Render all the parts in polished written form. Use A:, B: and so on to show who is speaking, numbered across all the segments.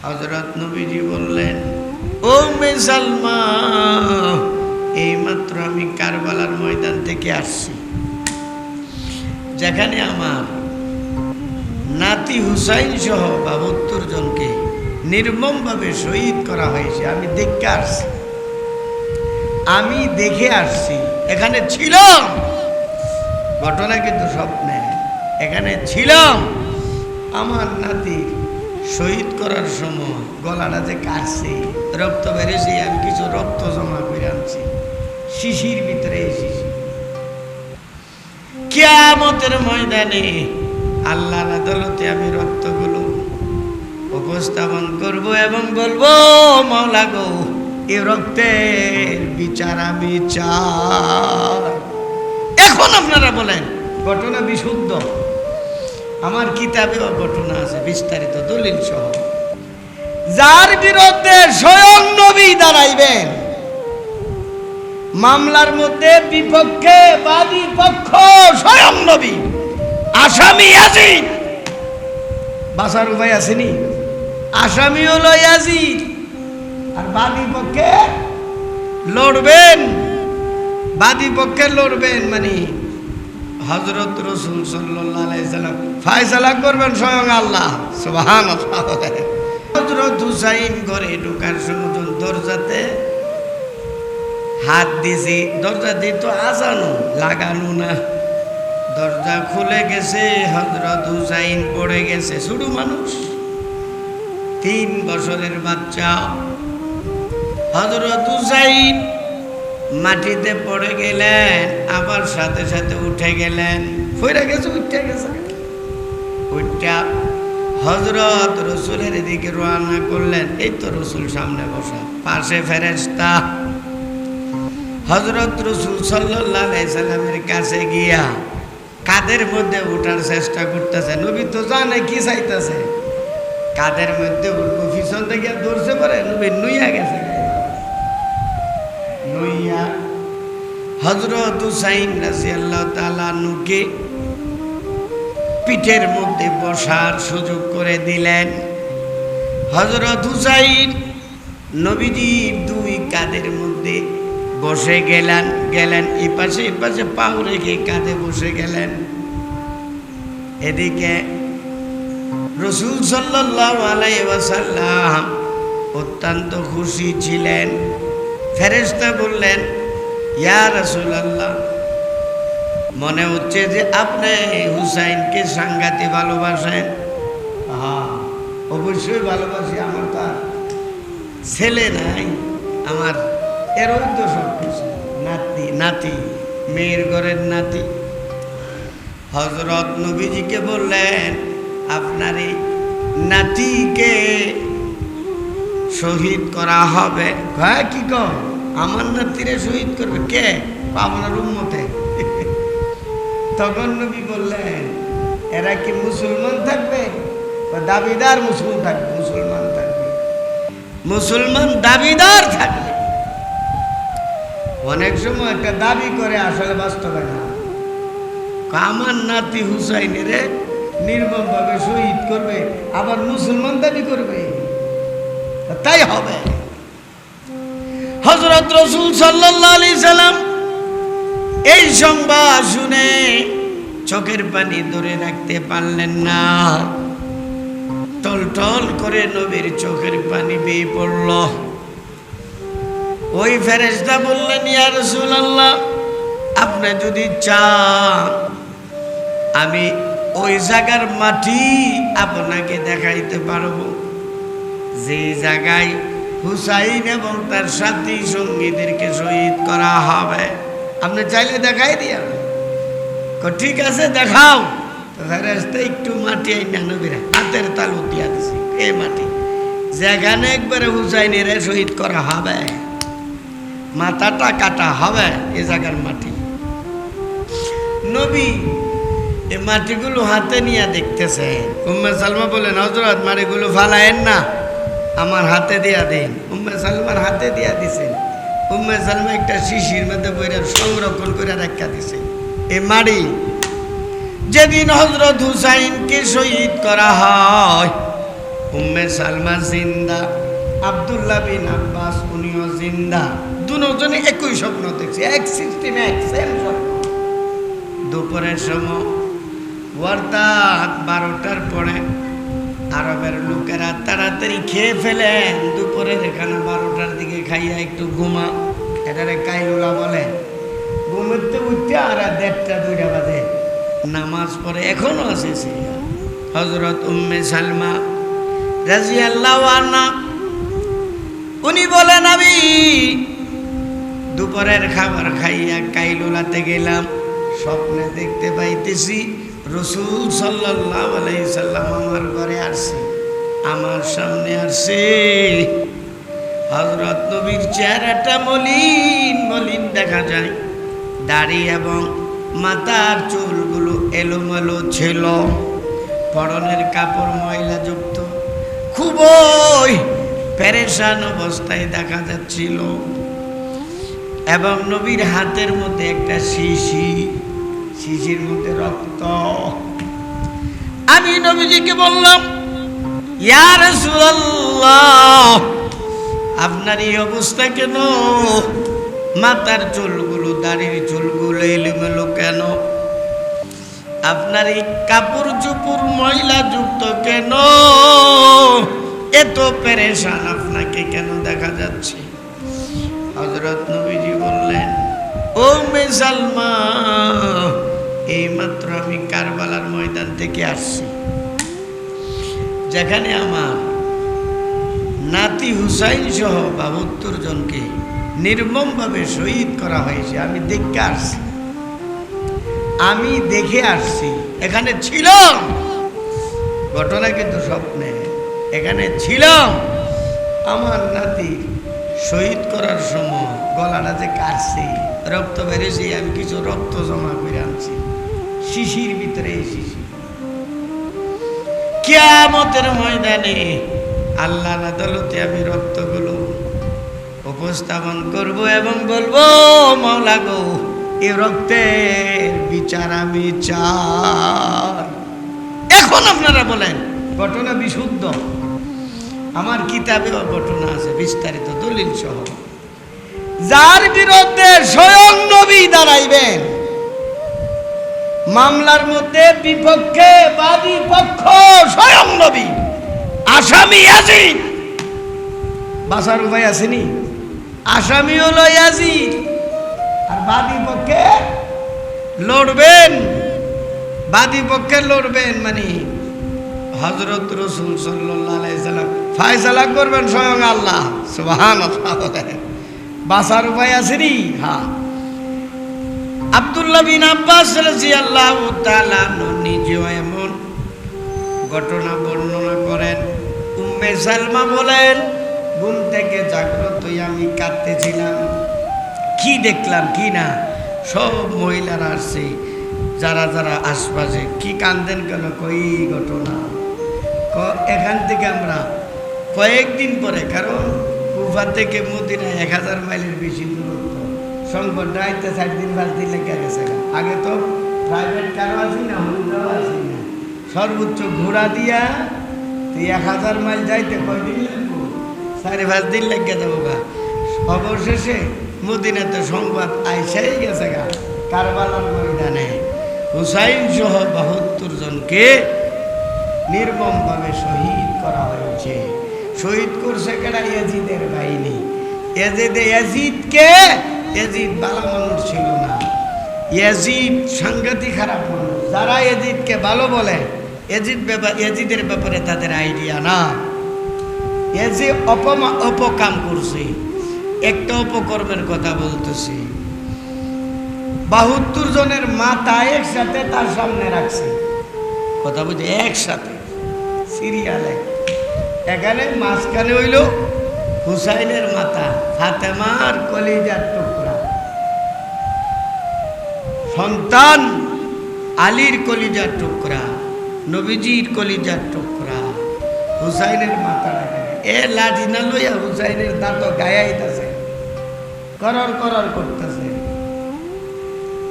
A: হযরত নবীজি বললেন, ও সালমা, এইমাত্র আমি কারবালার ময়দান থেকে আসছি, যেখানে আমার নাতি হুসাইন সহ ৭২ জনকে নির্মমভাবে শহীদ করা হয়েছে। আমি দেখে আসছি, এখানে ছিলাম। ঘটনা কিন্তু স্বপ্নে, এখানে ছিলাম। আমার নাতি শহীদ করার সময় গলাটা যে কাটছে, রক্ত বেরিয়েছে, আমি কিছু রক্ত জমা করে আনছি শিশির ভিতরে। এই শিশির কিয়ামতের ময়দানে আল্লাহর আদালতে আমি রক্তগুলো উপস্থাপন করব এবং বলবো, মাওলা গো, এই রক্তের বিচার আমি চাই। এখন আপনারা বলেন, ঘটনা বিশুদ্ধ, আমার কিতাবেও ঘটনা আছে বিস্তারিত দলিল সহ। যার বিরুদ্ধে স্বয়ং নবী দাঁড়াইবেন, মামলার মধ্যে বিপক্ষে বাদী পক্ষ স্বয়ং নবী, আসামি ইয়াজিদ, বাসার উপায় আসেনি, আসামি হলো ইয়াজিদ, আর বাদী পক্ষে লড়বেন, বাদী পক্ষে লড়বেন মানে হযরত রাসূল সাল্লাল্লাহু আলাইহি সাল্লাম, ফয়সালা করবেন স্বয়ং আল্লাহ সুবহানাল্লাহ। হযরত হুসাইন ঘরে ঢোকার সময় দরজাতে হাত দিয়েছি, দরজা দিয়ে তো আজানো লাগানো না, দরজা খুলে গেছে, হযরত হুসাইন পড়ে গেছে। ছোট মানুষ, 3 বছরের বাচ্চা। হযরত হুসাইন মাটিতে পড়ে গেলেন, আবার সাথে সাথে উঠে গেলেন। ফিরে গেছে, উঠে গেছে, উঠা হযরত রাসূলের দিকে রওনা করলেন। এই তো রাসূল সামনে বসা, পাশে ফেরেশতা। হযরত রাসূল সাল্লাল্লাহু আলাইহি সাল্লামের কাছে গিয়া কাদের মধ্যে ওঠার চেষ্টা করতেছে। নবী তো জানে কি চাইতেছে, কাদের মধ্যে উঠবো, পিছন থেকে ধরছে পরে নবী নুইয়া গেছে। নুইয়া হযরত হুসাইন রাদিয়াল্লাহু তাআলা আনহুকে পিঠের মধ্যে বসার সুযোগ করে দিলেন। হযরত হুসাইন নবীজি 2 কাঁধের মধ্যে বসে গেলেন, এই পাশে পাও রেখে কাঁধে বসে গেলেন। এদিকে রাসূল সাল্লাল্লাহু আলাইহি ওয়াসাল্লাম অত্যন্ত খুশি ছিলেন। ফেরেশতা বললেন, ইয়া রাসূলুল্লাহ, মনে হচ্ছে যে আপনি হুসাইনকে সাংঘাতিক ভালোবাসেন। হ্যাঁ, অবশ্যই ভালোবাসি, আমার তো ছেলে নাই, আমার এরই তো সব কিছু, নাতি, মেয়ের ঘরের নাতি। হযরত নবীজিকে বললেন, আপনার এই নাতিকে শহীদ করা হবে। হ্যাঁ, কি কর, আমার নাতিরে শহীদ করবে কে? আপনার উম্মতে। তখন নবী বললেন, এরা কি মুসলমান থাকবে? দাবিদার মুসলমান থাকবে, মুসলমান দাবিদার থাকবে। অনেক সময় একটা দাবি করে, আসলে বাস্তবে না। আমার নাতি হুসাইনের নির্মমভাবে শহীদ করবে, আবার মুসলমান দাবি করবে, তাই হবে। হযরত রাসূল সাল্লাল্লাহু আলাইহি সাল্লাম এই সংবাদ শুনে চোখের পানি ধরে রাখতে পারলেন না, টলটল করে নবীর চোখের পানি বেয়ে পড়ল। ওই ফেরেশতা বললেন, ইয়া রাসূলুল্লাহ, আপনি যদি চান আমি ওই জায়গার মাটি আপনাকে দেখাইতে পারবো, যে জায়গায় হুসাইন এবং তার সাথী সঙ্গীদেরকে শহীদ করা হবে। আপনি চাইলে দেখাই দিয়া। ঠিক আছে, দেখাও। ফেরেশতা একটু মাটি আইনা নবীর হাতের তালু দিয়া দিছে, এই মাটি যেখানে একবারে হুসাইনের শহীদ করা হবে, মাথাটা কাটা হবে, এ জায়গার মাটি। নবী এই মাটিগুলো হাতে নিয়ে দেখতেছে। উম্মে সালমা বলেন, হযরত মাটিগুলো ফালায়েন না, আমার হাতে দিয়া দিন। উম্মে সালমার হাতে দিয়া দিছেন। উম্মে সালমা একটা শিশির মধ্যে বইরা সংরক্ষণ করে রাখা দিছে। এই মাটি যেদিন হযরত হুসাইনকে শহীদ করা হয়, উম্মে সালমা জিন্দা, আব্দুল্লাহ বিন আব্বাস উনিও জিন্দা। দুজনে একই স্বপ্ন দেখছে, এক সিস্টেমে এক সেম স্বপ্ন। দুপুরের সময় অর্থাৎ 12টার পরে আরবের লোকেরা তাড়াতাড়ি খেয়ে ফেলেন। দুপুরের এখানে 12টার দিকে খাইয়া একটু ঘুমা, এটারে কাইলুলা বলে। ঘুমোতে উঠতে আর 1:30 2টা বাজে নামাজ পড়ে এখনো আছে সে হযরত উম্মে সালমা রাদিয়াল্লাহু আনহা। উনি বলেন আমি দুপুরের খাবার খাইয়া কাইলুলাতে গেলাম, স্বপ্নে দেখতে পাইতেছি রাসূল সাল্লাল্লাহু আলাইহি সাল্লাম আমার ঘরে আসছে, আমার সামনে আসছে। হযরত নবীর চেহারাটা মলিন মলিন দেখা যায়, দাড়ি এবং মাথার চুলগুলো এলোমেলো ছিল, পরনের কাপড় ময়লাযুক্ত, খুবই পেরেশান অবস্থায় দেখা যাচ্ছিল। এবং নবীর হাতের মধ্যে একটা শিশি, শিশির মধ্যে রক্ত। আমি নবীজিকে বললাম, ইয়া রাসূলুল্লাহ, আপনার এই অবস্থা কেন? মাথার চুলগুলো, দাড়ির চুলগুলো এলোমেলো কেন? আপনার এই কাপড় চোপড় ময়লা যুক্ত কেন? এত পেরেশান আপনাকে কেন দেখা যাচ্ছে? হযরত নবীজি বললেন, ও উম্মে সালমা, এইমাত্র আমি কারবালার ময়দান থেকে আসছি, যেখানে আমার নাতি হুসাইন সহ 72 জনকে নির্মমভাবে শহীদ করা হয়েছে। আমি দেখে আসছি, এখানে ছিলাম। ঘটনা কিন্তু স্বপ্নে, এখানে ছিলাম। আমার নাতি শহীদ করার সময় গলাটা যে কাটছে, রক্ত বেরিয়েছে, আমি কিছু রক্ত জমা করে আনছি শিশির ভিতরে। এই শিশি কিয়ামতের ময়দানে আল্লাহর আদালতে আমি রক্তগুলো উপস্থাপন করব এবং বলবো, মাওলা গো, এই রক্তের বিচার আমি চাই। এখন আপনারা বলেন, ঘটনা বিশুদ্ধ, আমার কিতাবেও ঘটনা আছে বিস্তারিত দলিল সহ। যার বিরুদ্ধে স্বয়ং নবী দাঁড়াইবেন, মামলার মধ্যে বিপক্ষে বাদী পক্ষ স্বয়ং নবী, আসামি ইয়াজিদ, বাসার উপায় আসেনি, আসামি হলো ইয়াজিদ, আর বাদী পক্ষে লড়বেন, বাদী পক্ষে লড়বেন মানে হযরত রাসূল সাল্লাল্লাহু আলাইহি সাল্লাম ফয়সালা করবেন স্বয়ং আল্লাহ সুবহানাল্লাহ। বাসার উপায় আসেনি। হ্যাঁ, আব্দুল্লাহ বিন আব্বাস রাদিয়াল্লাহু তাআলা নিজেও এমন ঘটনা বর্ণনা করেন। উম্মে সালমা বলেন, ঘুম থেকে জাগ্রত হয়ে আমি কাঁদতেছিলাম। কি দেখলাম কি না, সব মহিলারা আসছে, যারা যারা আশপাশে। কি কান্দেন কেন? কই ঘটনা, এখান থেকে আমরা কয়েকদিন পরে, কারণ কুফা থেকে মদিনা 1000 মাইলের বেশি দূরত্ব, সংকট রাইতে 4 দিন 5 দিন লেগে গেছে। আগে তো প্রাইভেট কারও আছি না, হুন্ডাও আছি না, সর্বোচ্চ ঘোড়া দিয়া 1000 মাইল যাইতে কয়দিন লাগবো? 4-5 দিন লেগে যাবো গা। অবশেষে মদিনাতে সংবাদ আইসাই গেছে গা, কারবালার ময়দানে হুসাইন সহ 72 জনকে নির্মমভাবে শহীদ করা হয়েছে। শহীদ করছে কেডা? ইয়াজিদের বাহিনী। ইয়াজিদকে, ইয়াজিদ ভালো মানুষ ছিল না, ইয়াজিদ সাংঘাতিক খারাপ মানুষ। যারা ইয়াজিদকে ভালো বলে, ইয়াজিদের ব্যাপারে তাদের আইডিয়া না। ইয়াজিদ অপকাম করছে। একটা অপকর্মের কথা বলতেছি, 72 জনের মাথা একসাথে তার সামনে রাখছে, কথা বুঝে, একসাথে সিরিয়ালে। এখানে মাঝখানে হইল হুসাইনের মাথা, ফাতেমার কলিজার টুকরা, সন্তান আলীর কলিজার টুকরা, নবীজির কলিজার টুকরা, হুসাইনের মাথা রাখে। এ লাঠি না লইয়া হুসাইনের দাঁত গায়াইতেছে, করর করর করতেছে।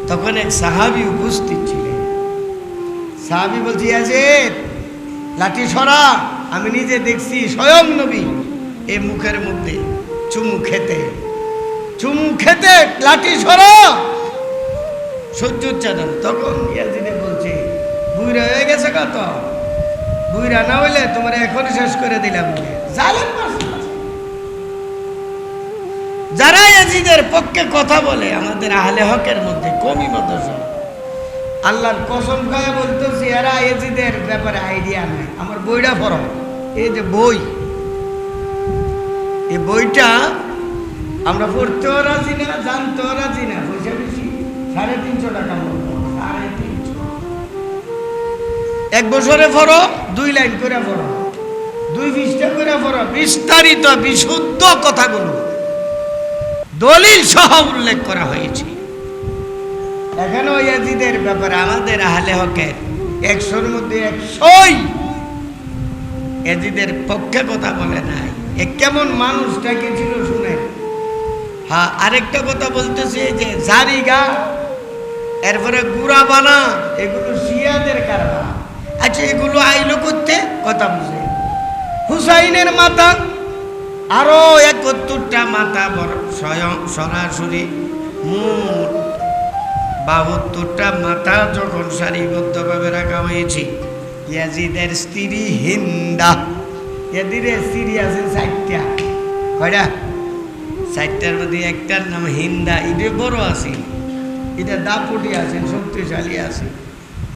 A: তখন এক সাহাবী উপস্থিত ছিলেন। সাহাবী বলছি, ইয়াজিদ লাঠি সরা। আমি নিজে দেখছি স্বয়ং নবী এই মুখের মধ্যে চুমু খেতে লাঠি সরা সহ্য হচ্ছে না। তখন ইয়াজিদে বলছে বুইরা হয়ে গেছে কত, বুইরা না হইলে তোমার এখনই শেষ করে দিলাম। জালেম যারা ইয়াজিদের পক্ষে কথা বলে আমাদের আহলে হকের মধ্যে কমি মদরসা, আল্লাহর কসম খায় বলতেছি এরা ইয়াজিদের ব্যাপারে আইডিয়া নাই। আমার বইটা পড়ো, এই যে বই, এই বইটা আমরা পড়তেও রাজি না, জানতেও রাজি না। পয়সা বেশি 350 টাকা বলবো, 350। 1 বছরে পড়ো 2 লাইন করে পড়ো, 2 পৃষ্ঠা করে পড়ো, বিস্তারিত বিশুদ্ধ কথাগুলো দলিল সহ উল্লেখ করা হয়েছে। এখানে ইয়াজিদের ব্যাপারে আমাদের আহলে হকের 100-র মধ্যে 100ই ইয়াজিদের পক্ষে কথা বলে নাই। এ কেমন মানুষটাকে ছিল শুনে। হ্যাঁ, আরেকটা কথা বলতেছে যে জারিগা, এরপরে গুড়া বানা, এগুলো শিয়াদের কারবার। আচ্ছা, এগুলো আইলো করতে কথা বুঝে। হুসাইনের মাথা আরো 71টা মাথা স্বয়ং সরাসরি মোট 72টা মাথা যখন সারিবদ্ধভাবে রাখা হয়েছে। ইয়াজিদের স্ত্রী হিন্দা, ইয়াজিদের স্ত্রী আছে 4টা। কয়টা? 4টার মধ্যে একটার নাম হিন্দা। এটা বড় আছে, এটা দাপুটি আছে, শক্তিশালী আছে।